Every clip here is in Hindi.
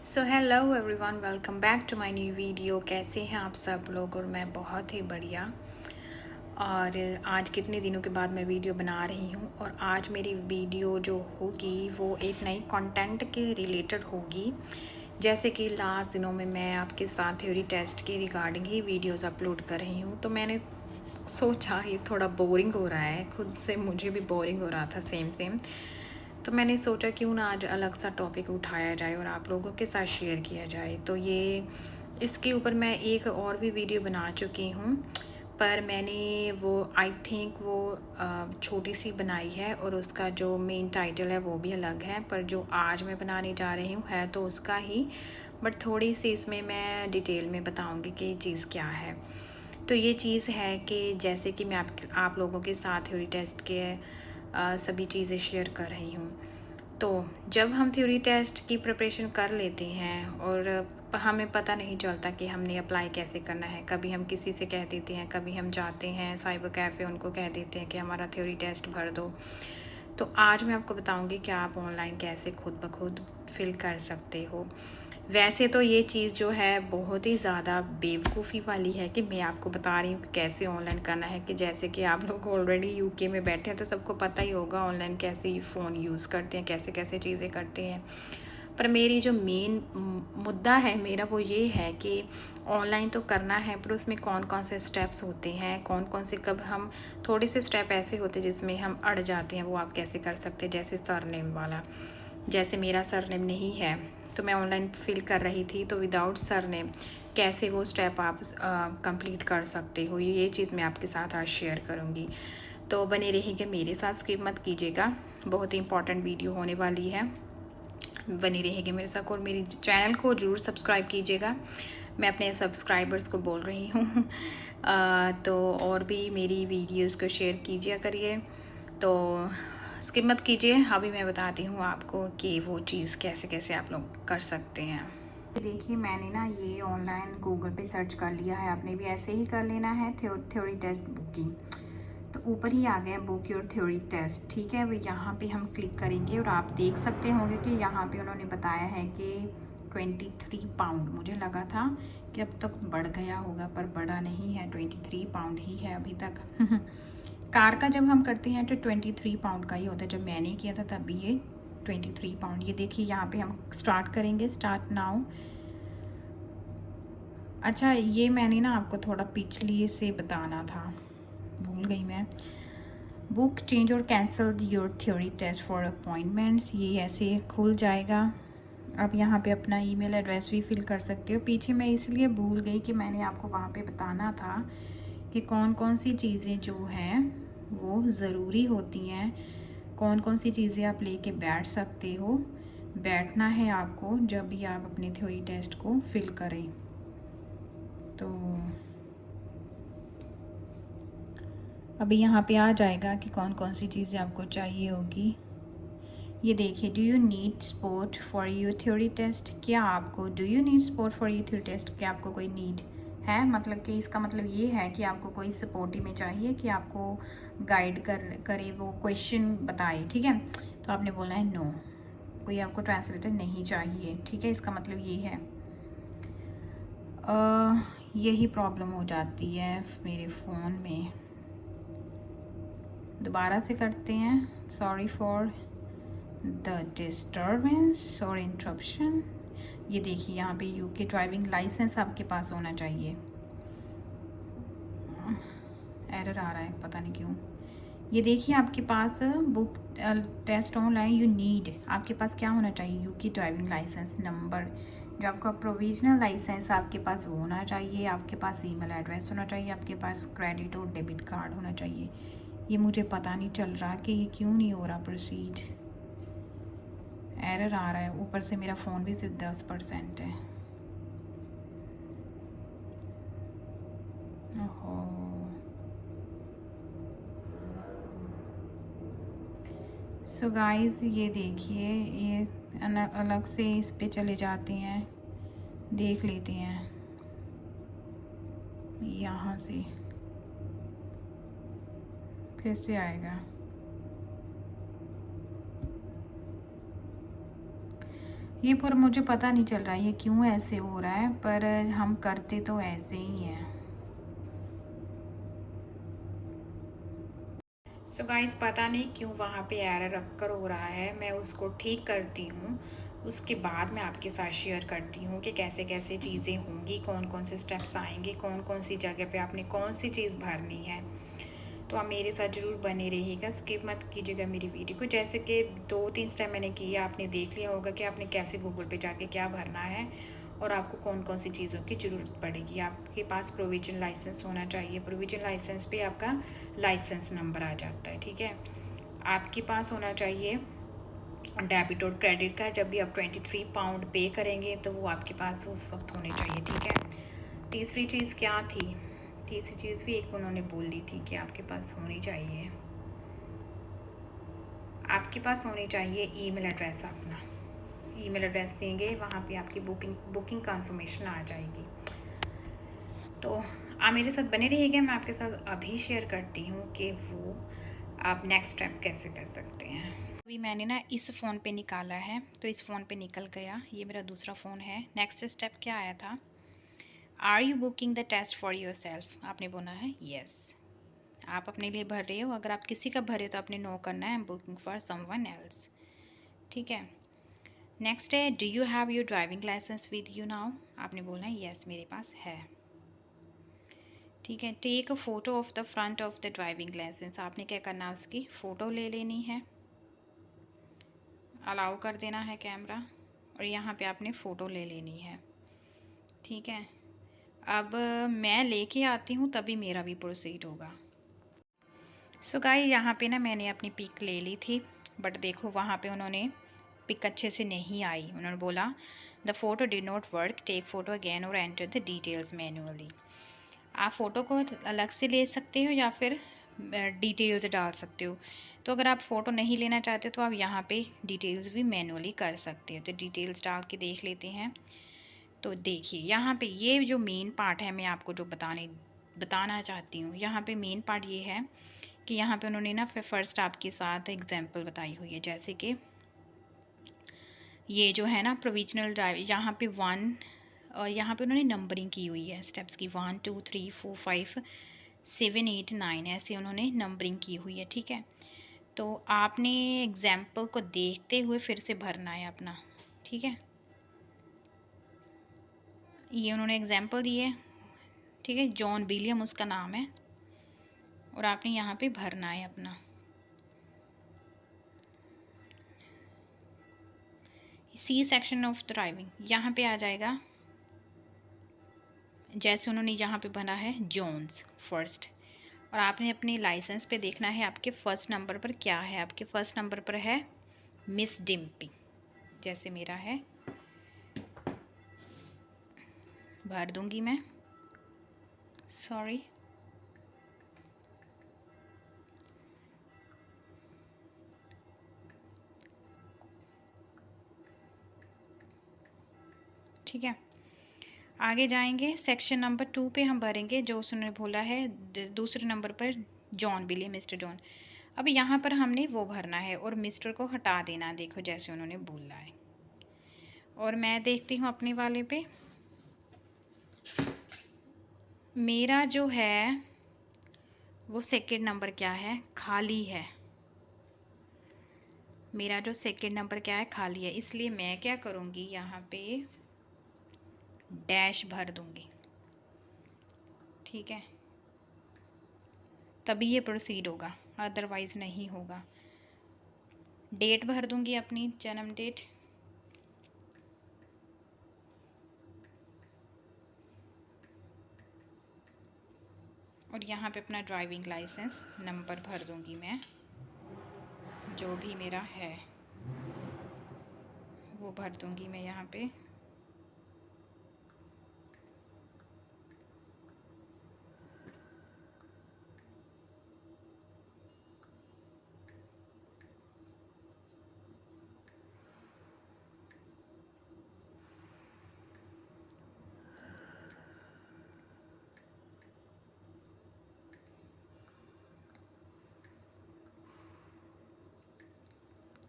So hello everyone, welcome back to my new video. कैसे हैं आप सब लोग? और मैं बहुत ही बढ़िया। और आज कितने दिनों के बाद मैं वीडियो बना रही हूँ। और आज मेरी वीडियो जो होगी वो एक नई कंटेंट के रिलेटेड होगी। जैसे कि लास्ट दिनों में मैं आपके साथ थ्योरी टेस्ट के रिगार्डिंग ही वीडियोस अपलोड कर रही हूँ, तो मैंने सोचा ये थोड़ा बोरिंग हो रहा है, खुद से मुझे भी बोरिंग हो रहा था सेम। तो मैंने सोचा क्यों ना आज अलग सा टॉपिक उठाया जाए और आप लोगों के साथ शेयर किया जाए। तो ये इसके ऊपर मैं एक और भी वीडियो बना चुकी हूँ, पर मैंने वो आई थिंक वो छोटी सी बनाई है और उसका जो मेन टाइटल है वो भी अलग है। पर जो आज मैं बनाने जा रही हूँ है तो उसका ही, बट थोड़ी सी इसमें मैं डिटेल में बताऊँगी कि चीज़ क्या है। तो ये चीज़ है कि जैसे कि मैं आप लोगों के साथ थ्योरी टेस्ट के सभी चीज़ें शेयर कर रही हूँ। तो जब हम थ्योरी टेस्ट की प्रिपरेशन कर लेते हैं और हमें पता नहीं चलता कि हमने अप्लाई कैसे करना है। कभी हम किसी से कह देते हैं, कभी हम जाते हैं साइबर कैफ़े, उनको कह देते हैं कि हमारा थ्योरी टेस्ट भर दो। तो आज मैं आपको बताऊंगी कि आप ऑनलाइन कैसे खुद ब खुद फिल कर सकते हो। वैसे तो ये चीज़ जो है बहुत ही ज़्यादा बेवकूफ़ी वाली है कि मैं आपको बता रही हूँ कि कैसे ऑनलाइन करना है, कि जैसे कि आप लोग ऑलरेडी यूके में बैठे हैं तो सबको पता ही होगा ऑनलाइन कैसे फ़ोन यूज़ करते हैं, कैसे कैसे चीज़ें करते हैं। पर मेरी जो मेन मुद्दा है मेरा वो ये है कि ऑनलाइन तो करना है, पर उसमें कौन कौन से स्टेप्स होते हैं, कौन कौन से, कब हम थोड़े से स्टेप ऐसे होते हैं जिसमें हम अड़ जाते हैं, वो आप कैसे कर सकते हैं। जैसे सरनेम वाला, जैसे मेरा सरनेम नहीं है तो मैं ऑनलाइन फिल कर रही थी, तो विदाउट सरनेम कैसे वो स्टेप आप कंप्लीट कर सकते हो, ये चीज़ मैं आपके साथ आज शेयर करूँगी। तो बने रहिएगा मेरे साथ, स्किप मत कीजिएगा, बहुत ही इंपॉर्टेंट वीडियो होने वाली है। बनी रहेगी मेरे साथ और मेरी चैनल को ज़रूर सब्सक्राइब कीजिएगा। मैं अपने सब्सक्राइबर्स को बोल रही हूँ तो और भी मेरी वीडियोस को शेयर कीजिए करिए। तो स्किप मत कीजिए, अभी मैं बताती हूँ आपको कि वो चीज़ कैसे कैसे आप लोग कर सकते हैं। देखिए मैंने ना ये ऑनलाइन गूगल पे सर्च कर लिया है, आपने भी ऐसे ही कर लेना है। थ्योरी टेस्ट बुकिंग, तो ऊपर ही आ गया बुक योर थ्योरी टेस्ट, ठीक है। वो यहाँ पे हम क्लिक करेंगे और आप देख सकते होंगे कि यहाँ पे उन्होंने बताया है कि 23 पाउंड। मुझे लगा था कि अब तक बढ़ गया होगा, पर बढ़ा नहीं है, 23 पाउंड ही है अभी तक कार का जब हम करते हैं तो 23 पाउंड का ही होता है। जब मैंने किया था तब भी ये 23 पाउंड। ये देखिए यहाँ पे हम स्टार्ट करेंगे, स्टार्ट नाउ। अच्छा, ये मैंने ना आपको थोड़ा पिछली से बताना था, भूल गई मैं। बुक, चेंज और cancel your theory test for appointments, ये ऐसे खुल जाएगा। आप यहाँ पे अपना ईमेल एड्रेस भी फिल कर सकते हो। पीछे मैं इसलिए भूल गई कि मैंने आपको वहाँ पे बताना था कि कौन कौन सी चीज़ें जो हैं वो ज़रूरी होती हैं, कौन कौन सी चीज़ें आप लेके बैठ सकते हो, बैठना है आपको जब भी आप अपने थ्योरी टेस्ट को फिल करें। तो अभी यहाँ पे आ जाएगा कि कौन कौन सी चीज़ें आपको चाहिए होगी। ये देखिए, do you need support for your theory test. क्या आपको do you need support for your theory test, क्या आपको कोई नीड है, मतलब कि इसका मतलब ये है कि आपको कोई सपोर्ट ही में चाहिए कि आपको गाइड करे, वो क्वेश्चन बताए, ठीक है। तो आपने बोलना है नो, कोई आपको ट्रांसलेटर नहीं चाहिए, ठीक है। इसका मतलब ये है। यही प्रॉब्लम हो जाती है मेरे फ़ोन में। दोबारा से करते हैं, सॉरी फॉर द डिस्टर्बेंस और इंटरप्शन। ये देखिए यहाँ पे यूके ड्राइविंग लाइसेंस आपके पास होना चाहिए। एरर आ रहा है, पता नहीं क्यों। ये देखिए आपके पास book test online, you need, आपके पास क्या होना चाहिए, यूके ड्राइविंग लाइसेंस नंबर। जो आपका प्रोविजनल लाइसेंस आपके पास वो होना चाहिए, आपके पास ईमेल एड्रेस होना चाहिए, आपके पास क्रेडिट और डेबिट कार्ड होना चाहिए। ये मुझे पता नहीं चल रहा कि ये क्यों नहीं हो रहा प्रोसीड, एरर आ रहा है। ऊपर से मेरा फ़ोन भी सिर्फ 10% है। ओहो, सो गाइस ये देखिए, ये अलग से इस पे चले जाते हैं, देख लेते हैं यहाँ से फिर से आएगा। ये पर मुझे पता नहीं चल रहा ये क्यों ऐसे हो रहा है, पर हम करते तो ऐसे ही हैं। सो गाइस, पता नहीं क्यों वहाँ पे एरर रखकर हो रहा है। मैं उसको ठीक करती हूँ, उसके बाद मैं आपके साथ शेयर करती हूँ कि कैसे कैसे चीज़ें होंगी, कौन कौन से स्टेप्स आएंगे, कौन कौन सी जगह पे आपने कौन सी चीज़ भरनी है। तो आप मेरे साथ ज़रूर बने रहिएगा, स्किप मत कीजिएगा मेरी वीडियो को। जैसे कि 2-3 स्टेप मैंने किया, आपने देख लिया होगा कि आपने कैसे गूगल पे जाके क्या भरना है और आपको कौन कौन सी चीज़ों की ज़रूरत पड़ेगी। आपके पास प्रोविजन लाइसेंस होना चाहिए। प्रोविजन लाइसेंस पे आपका लाइसेंस नंबर आ जाता है, ठीक है। आपके पास होना चाहिए डेबिट और क्रेडिट का। जब भी आप 23 पाउंड पे करेंगे तो वो आपके पास उस वक्त होने चाहिए, ठीक है। तीसरी चीज़ क्या थी? तीसरी चीज़ भी एक उन्होंने बोल ली थी कि आपके पास होनी चाहिए, आपके पास होनी चाहिए ईमेल एड्रेस। अपना ईमेल एड्रेस देंगे, वहाँ पे आपकी बुकिंग कंफर्मेशन आ जाएगी। तो आप मेरे साथ बने रहिएगा, मैं आपके साथ अभी शेयर करती हूँ कि वो आप नेक्स्ट स्टेप कैसे कर सकते हैं। अभी मैंने ना इस फ़ोन पे निकाला है, तो इस फ़ोन पे निकल गया। ये मेरा दूसरा फ़ोन है। नेक्स्ट स्टेप क्या आया था? Are you booking the test for yourself? आपने बोला है येस, आप अपने लिए भर रहे हो। अगर आप किसी का भरे तो आपने नो करना है, I am booking for someone else, ठीक है। नेक्स्ट है, do you have your driving licence with you now? आपने बोलना है येस, मेरे पास है, ठीक है। Take a photo of the front of the driving licence. आपने क्या करना है, उसकी फ़ोटो ले लेनी है, अलाउ कर देना है कैमरा, और यहाँ पे आपने फ़ोटो ले लेनी है, ठीक है। अब मैं लेके आती हूँ तभी मेरा भी प्रोसीड होगा। सो गाइस, यहाँ पे ना मैंने अपनी पिक ले ली थी, बट देखो वहाँ पे उन्होंने पिक अच्छे से नहीं आई। उन्होंने बोला the photo did not work, take photo again और एंटर द डिटेल्स मैनुअली। आप फ़ोटो को अलग से ले सकते हो या फिर डिटेल्स डाल सकते हो। तो अगर आप फ़ोटो नहीं लेना चाहते तो आप यहाँ पे डिटेल्स भी मैनुअली कर सकते हो। तो डिटेल्स डाल के देख लेते हैं। तो देखिए यहाँ पे ये जो मेन पार्ट है, मैं आपको जो बताना चाहती हूँ, यहाँ पे मेन पार्ट ये है कि यहाँ पे उन्होंने ना फर्स्ट आपके साथ एग्जांपल बताई हुई है। जैसे कि ये जो है ना प्रोविजनल ड्राइव, यहाँ पे 1 और यहाँ पे उन्होंने नंबरिंग की हुई है स्टेप्स की, 1 2 3 4 5 7 8 9, ऐसे उन्होंने नंबरिंग की हुई है, ठीक है। तो आपने एग्जाम्पल को देखते हुए फिर से भरना है अपना, ठीक है। ये उन्होंने एग्जाम्पल दी है, ठीक है। जॉन विलियम उसका नाम है, और आपने यहाँ पे भरना है अपना। सी सेक्शन ऑफ ड्राइविंग यहाँ पे आ जाएगा। जैसे उन्होंने यहाँ पे बना है जॉन्स फर्स्ट, और आपने अपने लाइसेंस पे देखना है आपके फर्स्ट नंबर पर क्या है। आपके फर्स्ट नंबर पर है मिस डिम्पी, जैसे मेरा है, भर दूंगी मैं, सॉरी। ठीक है, आगे जाएंगे। सेक्शन नंबर 2 पे हम भरेंगे जो उसने बोला है दूसरे नंबर पर जॉन विलियम, मिस्टर जॉन। अब यहाँ पर हमने वो भरना है और मिस्टर को हटा देना, देखो जैसे उन्होंने बोला है। और मैं देखती हूँ अपने वाले पे, मेरा जो है वो सेकंड नंबर क्या है, खाली है। मेरा जो सेकंड नंबर क्या है, खाली है। इसलिए मैं क्या करूँगी, यहाँ पे डैश भर दूँगी, ठीक है। तभी ये प्रोसीड होगा, अदरवाइज़ नहीं होगा। डेट भर दूँगी अपनी, जन्म डेट, और यहाँ पे अपना ड्राइविंग लाइसेंस नंबर भर दूँगी मैं, जो भी मेरा है वो भर दूँगी मैं यहाँ पे।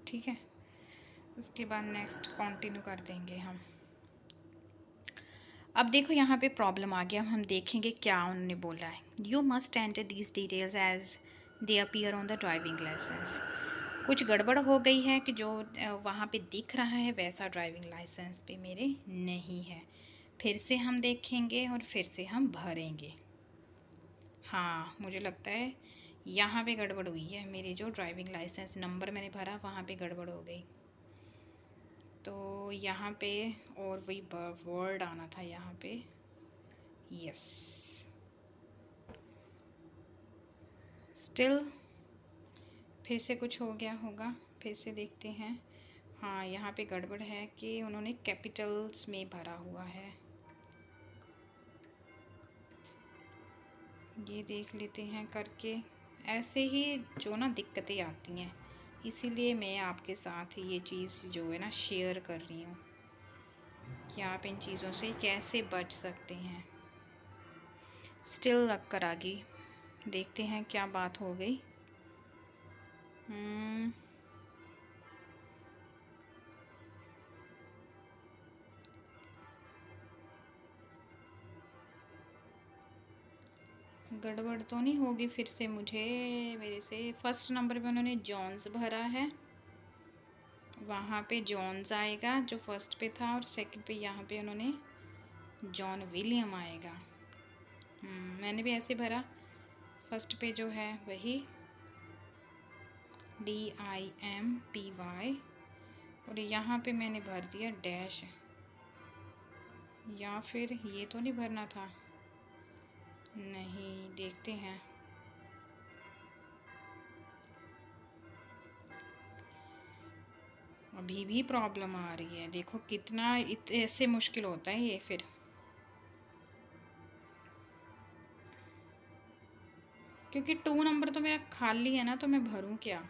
ठीक है, उसके बाद नेक्स्ट कंटिन्यू कर देंगे हम। अब देखो यहाँ पे प्रॉब्लम आ गया, हम देखेंगे क्या उन्होंने बोला है। You must enter these details as they appear on the driving licence. कुछ गड़बड़ हो गई है कि जो वहाँ पे दिख रहा है वैसा ड्राइविंग लाइसेंस पे मेरे नहीं है। फिर से हम देखेंगे और फिर से हम भरेंगे। हाँ, मुझे लगता है यहाँ पे गड़बड़ हुई है, मेरी जो ड्राइविंग लाइसेंस नंबर मैंने भरा वहाँ पे गड़बड़ हो गई। तो यहाँ पे और वही वर्ड आना था यहाँ पे, यस। स्टिल फिर से कुछ हो गया होगा, फिर से देखते हैं। हाँ, यहाँ पे गड़बड़ है कि उन्होंने कैपिटल्स में भरा हुआ है। ये देख लेते हैं करके। ऐसे ही जो ना दिक्कतें आती हैं, इसीलिए मैं आपके साथ ये चीज़ जो है ना शेयर कर रही हूँ कि आप इन चीज़ों से कैसे बच सकते हैं। स्टिल लग कर आ गई, देखते हैं क्या बात हो गई। गड़बड़ तो नहीं होगी फिर से मुझे, मेरे से फर्स्ट नंबर पे उन्होंने जॉन्स भरा है, वहाँ पे जॉन्स आएगा जो फर्स्ट पे था, और सेकंड पे यहाँ पे उन्होंने जॉन विलियम आएगा। मैंने भी ऐसे भरा, फर्स्ट पे जो है वही DIMPY, और यहाँ पे मैंने भर दिया डैश, या फिर ये तो नहीं भरना था, नहीं, देखते हैं। अभी भी प्रॉब्लम आ रही है, देखो कितना ऐसे मुश्किल होता है ये फिर। क्योंकि 2 नंबर तो मेरा खाली है ना, तो मैं भरूं क्या।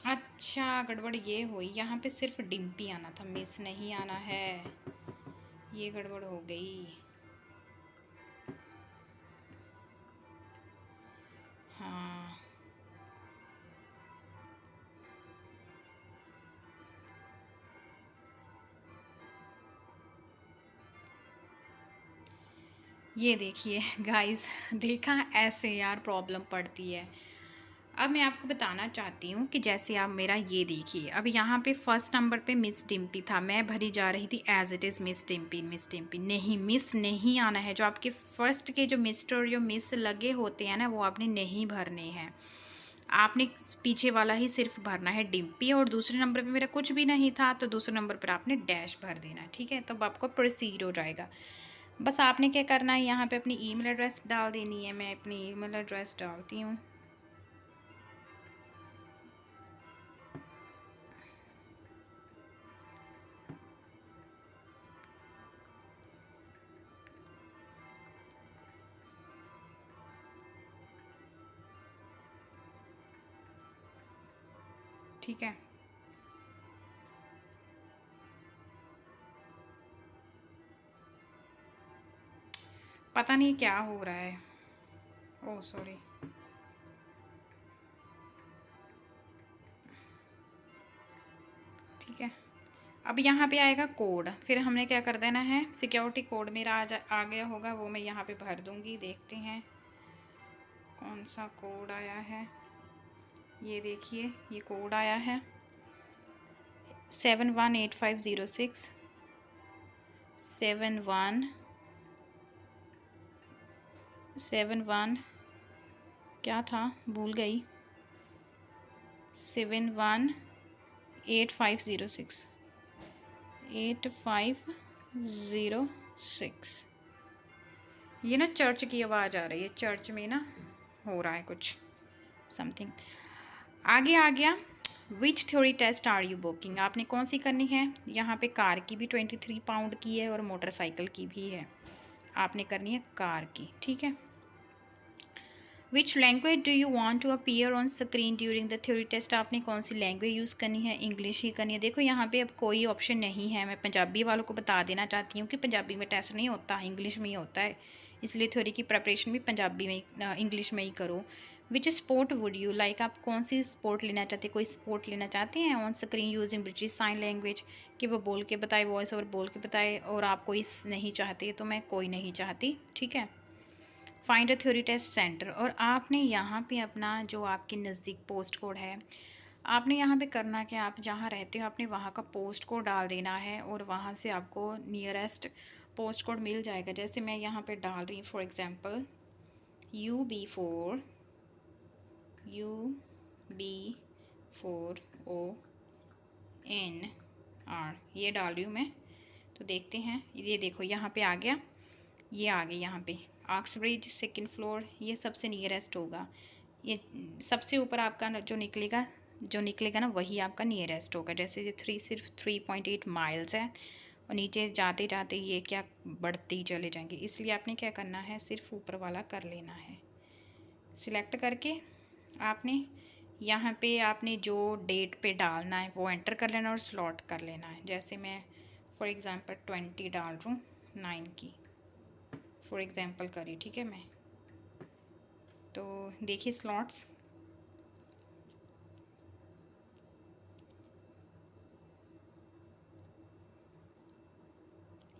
अच्छा, गड़बड़ ये हुई, यहाँ पे सिर्फ डिम्पी आना था, मिस नहीं आना है, ये गड़बड़ हो गई। हाँ, ये देखिए गाइस, देखा ऐसे यार प्रॉब्लम पड़ती है। अब मैं आपको बताना चाहती हूँ कि जैसे आप मेरा ये देखिए, अब यहाँ पे फर्स्ट नंबर पे मिस डिम्पी था, मैं भरी जा रही थी as it is miss Dimpy, miss Dimpy नहीं, मिस नहीं आना है। जो आपके फर्स्ट के जो मिस्टर और जो मिस लगे होते हैं ना, वो आपने नहीं भरने हैं, आपने पीछे वाला ही सिर्फ भरना है डिम्पी। और दूसरे नंबर पे मेरा कुछ भी नहीं था, तो दूसरे नंबर पर आपने डैश भर देना है, ठीक है। तो अब आपको प्रोसीड हो जाएगा। बस आपने क्या करना है, यहाँ पे अपनी ईमेल एड्रेस डाल देनी है। मैं अपनी ईमेल एड्रेस डालती हूँ। ठीक है, पता नहीं क्या हो रहा है, ओह सॉरी। ठीक है, अब यहाँ पे आएगा कोड, फिर हमने क्या कर देना है, सिक्योरिटी कोड मेरा आ गया होगा, वो मैं यहाँ पे भर दूँगी। देखते हैं कौन सा कोड आया है। ये देखिए, ये कोड आया है 718506 71 क्या था, भूल गई, 718506 8506। ये ना चर्च की आवाज़ आ रही है, चर्च में ना हो रहा है कुछ समथिंग। आगे आ गया, which theory test are you booking, आपने कौन सी करनी है। यहाँ पे कार की भी 23 पाउंड की है और मोटरसाइकिल की भी है, आपने करनी है कार की, ठीक है। Which language do you want to appear on screen during the theory test, आपने कौन सी लैंग्वेज यूज़ करनी है, इंग्लिश ही करनी है। देखो यहाँ पे अब कोई ऑप्शन नहीं है, मैं पंजाबी वालों को बता देना चाहती हूँ कि पंजाबी में टेस्ट नहीं होता, इंग्लिश में ही होता है। इसलिए थ्योरी की प्रिपरेशन भी पंजाबी में इंग्लिश में ही करो। Which sport would you like, आप कौन सी स्पोर्ट लेना चाहते हैं, कोई स्पोर्ट लेना चाहते हैं on screen using British sign language, कि वो बोल के बताए, वॉइस ओवर बोल के बताए, और आप कोई नहीं चाहते, तो मैं कोई नहीं चाहती, ठीक है। Find a theory test centre, और आपने यहाँ पे अपना जो आपके नज़दीक पोस्ट कोड है, आपने यहाँ पे करना कि आप जहाँ रहते हो आपने वहाँ का पोस्ट कोड डाल देना है, और वहाँ से आपको नियरेस्ट पोस्ट कोड मिल जाएगा। जैसे मैं यहाँ पे डाल रही हूँ फॉर एग्ज़ाम्पल UB4ONR, ये डाल रही हूँ मैं। तो देखते हैं, ये देखो यहाँ पे आ गया, ये आ गई यहाँ पे ऑक्सब्रिज 2nd फ्लोर, ये सबसे नियरेस्ट होगा। ये सबसे ऊपर आपका जो निकलेगा ना वही आपका नियरेस्ट होगा। जैसे ये सिर्फ 3.8 माइल्स है, और नीचे जाते जाते ये क्या बढ़ते ही चले जाएंगे, इसलिए आपने क्या करना है, सिर्फ ऊपर वाला कर लेना है। सिलेक्ट करके आपने यहाँ पे आपने जो डेट पे डालना है वो एंटर कर लेना और स्लॉट कर लेना है। जैसे मैं फॉर एग्ज़ाम्पल 20 डाल रहा हूँ 9 की, फॉर एग्ज़ाम्पल करी, ठीक है। मैं तो देखिए स्लॉट्स,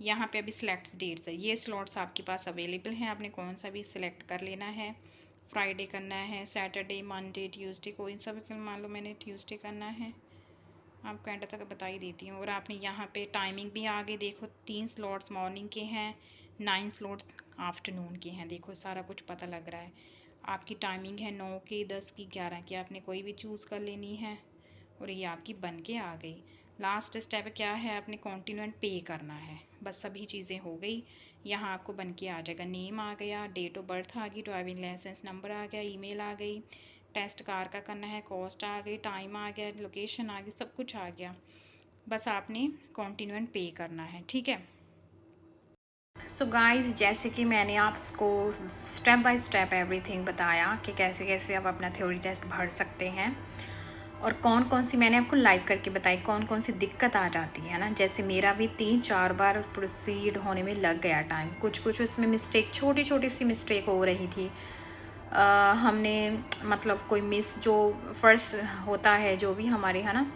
यहाँ पे अभी सिलेक्ट डेट्स है, ये स्लॉट्स आपके पास अवेलेबल हैं, आपने कौन सा भी सिलेक्ट कर लेना है। फ्राइडे करना है, सैटरडे, मंडे, ट्यूसडे, कोई सा भी, मान लो मैंने ट्यूसडे करना है, आपको एंड तक बता ही देती हूँ। और आपने यहाँ पे टाइमिंग भी आगे देखो, 3 स्लॉट्स मॉर्निंग के हैं, 9 स्लॉट्स आफ्टरनून के हैं, देखो सारा कुछ पता लग रहा है। आपकी टाइमिंग है 9 की, 10 की, 11 की, आपने कोई भी चूज़ कर लेनी है, और ये आपकी बन के आ गई। लास्ट स्टेप क्या है, आपने कॉन्टिन्यूएंट पे करना है, बस सभी चीज़ें हो गई। यहाँ आपको बन के आ जाएगा, नेम आ गया, डेट ऑफ बर्थ आ गई, ड्राइविंग लाइसेंस नंबर आ गया, ईमेल आ गई, टेस्ट कार का करना है, कॉस्ट आ गई, टाइम आ गया, लोकेशन आ गई, सब कुछ आ गया। बस आपने कॉन्टिन्यूएंट पे करना है, ठीक है। सो गाइस, जैसे कि मैंने आपको स्टेप बाय स्टेप एवरीथिंग बताया कि कैसे कैसे आप अपना थ्योरी टेस्ट भर सकते हैं, और कौन कौन सी मैंने आपको लाइव करके बताई, कौन कौन सी दिक्कत आ जाती है ना। जैसे मेरा भी 3-4 बार प्रोसीड होने में लग गया टाइम, कुछ उसमें मिस्टेक, छोटी छोटी सी मिस्टेक हो रही थी। हमने मतलब कोई मिस जो फर्स्ट होता है जो भी हमारे है ना,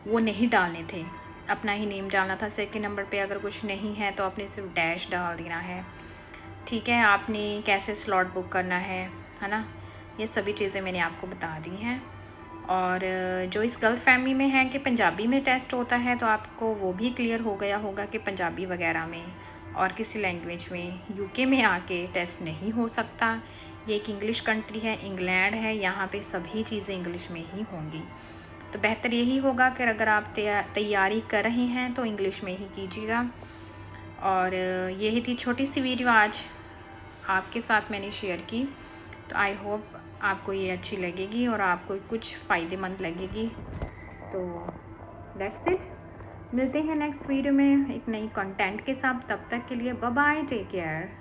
वो नहीं डालने थे, अपना ही नेम डालना था। सेकंड नंबर पे अगर कुछ नहीं है तो आपने सिर्फ डैश डाल देना है, ठीक है। आपने कैसे स्लॉट बुक करना है ना, ये सभी चीज़ें मैंने आपको बता दी हैं। और जो इस गल्फ़ फैमिली में है कि पंजाबी में टेस्ट होता है, तो आपको वो भी क्लियर हो गया होगा कि पंजाबी वगैरह में और किसी लैंग्वेज में यूके में आके टेस्ट नहीं हो सकता। ये एक इंग्लिश कंट्री है, इंग्लैंड है, यहाँ पे सभी चीज़ें इंग्लिश में ही होंगी। तो बेहतर यही होगा कि अगर आप तैयारी कर रहे हैं तो इंग्लिश में ही कीजिएगा। और यही थी छोटी सी वीडियो आज आपके साथ मैंने शेयर की। तो आई होप आपको ये अच्छी लगेगी और आपको कुछ फ़ायदेमंद लगेगी। तो दैट्स इट, मिलते हैं नेक्स्ट वीडियो में एक नई कंटेंट के साथ। तब तक के लिए बाय बाय, टेक केयर।